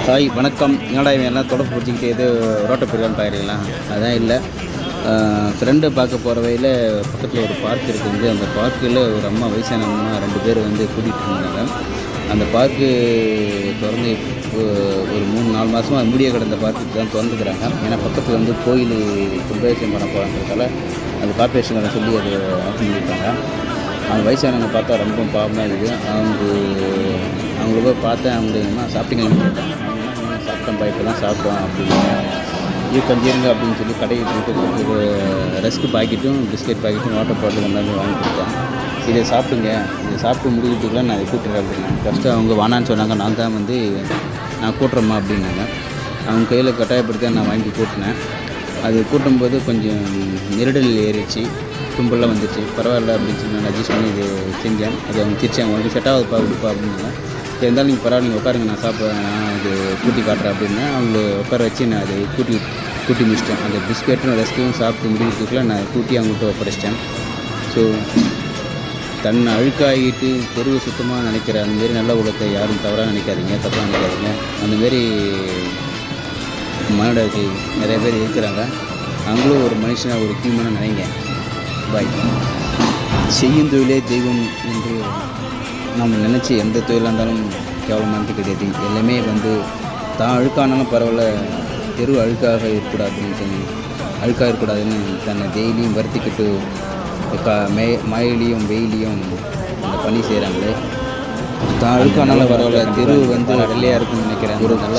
Hi வணக்கம். என்னடா இவன் எல்லாம் தொடப்பு பிடிச்சிக்கிட்டு எது ரோட்டை போயிருக்கான்னு பார்க்குறீங்களா? அதான் இல்லை. ஃப்ரெண்டை பார்க்க போகிற வழியில் பக்கத்தில் ஒரு பார்க் இருக்குது. அந்த பார்க்கில் ஒரு அம்மா வயசான அம்மா 2 பேர் வந்து கூட்டிகிட்டு இருந்தாங்க. அந்த பார்க்கு திறந்து ஒரு 3-4 மாதமாக மூடிய கிடந்த பார்க்குக்கு தான் திறந்துக்கிறாங்க. ஏன்னா பக்கத்தில் வந்து கோயில் கும்பாபிஷேகம் பண்ண போகிறாங்கிறதால அந்த கார்பரேஷனை சொல்லி அதை ஆஃப் பண்ணியிருக்காங்க. அந்த வயசானவங்க பார்த்தா ரொம்ப பாவமாக இருக்குது. அவங்கள போய் பார்த்தேன். அவங்க சாப்பிட்டீங்கன்னு கேட்டேன். சாப்பிட்டேன்ப்பா, இப்போ தான் சாப்பிட்டோம் அப்படின்னு கொஞ்சம் இருங்க அப்படின்னு சொல்லி கடையை போட்டு ஒரு ரஸ்க்கு பாக்கெட்டும் பிஸ்கெட் பாக்கெட்டும் வாட்டர் பாட்டில் எல்லாமே வாங்கி கொடுத்தேன். இதை சாப்பிடுங்க, இதை சாப்பிட்டு முடிக்கிறதுக்குலாம் நான் இதை கூட்டுறேன் அப்படின்னாங்க. ஃபஸ்ட்டு அவங்க வேணான்னு சொன்னாங்க. நான் கூட்டுறேம்மா அப்படின்னாங்க. அவங்க கையில் கட்டாயப்படுத்தி நான் வாங்கி கூட்டினேன். அது கூட்டும்போது கொஞ்சம் நெருடல் ஏறிச்சு, தும்பெல்லாம் வந்துச்சு. பரவாயில்ல அப்படின்னு சொல்லி நான் அட்ஜஸ்ட் பண்ணி இது செஞ்சேன். அது அவங்க திருச்சாங்க, உங்களுக்கு செட் ஆகுதுப்பா கொடுப்பா அப்படின்னாங்க. இருந்தாலும் நீங்கள் பரவாயில்ல, நீங்கள் உட்காருங்க, நான் இது கூட்டி காட்டுறேன் அப்படின்னா அவங்கள உட்கார வச்சு நான் அதை கூட்டி முடிச்சிட்டேன். அந்த பிஸ்கெட்டும் ரஸ்க்கையும் சாப்பிட்டு முடிக்கிறதுக்குள்ள நான் கூட்டி அவங்கள்ட்ட ஒப்படைச்சிட்டேன். ஸோ தன்னை அழுக்காகிட்டு தெருவு சுத்தமாக நினைக்கிற அந்தமாரி நல்ல உலகத்தை யாரும் தவறாக நினைக்காதீங்க. அந்தமாரி மாநிலத்தில் நிறைய பேர் இருக்கிறாங்க. அவங்களும் ஒரு மனுஷனாக ஒரு ஹியூமனாக நினைங்க. பாய். செய்யும் தொழிலே தெய்வம் என்று நம்ம நினச்சி எந்த தொழிலாக இருந்தாலும் கேவலமானது கிடையாது. எல்லாமே தான் அழுக்கானாலும் பரவாயில்ல, தெரு அழுக்காக இருக்கக்கூடாதுன்னு தன்னை டெய்லியும் வருத்திக்கிட்டு மழையிலையும் வெயிலையும் அந்த பணி செய்கிறாங்களே. தான் அழுக்கானாலும் பரவாயில்ல, தெரு வெள்ளையாக இருக்குன்னு நினைக்கிறேன். ஒரு நல்ல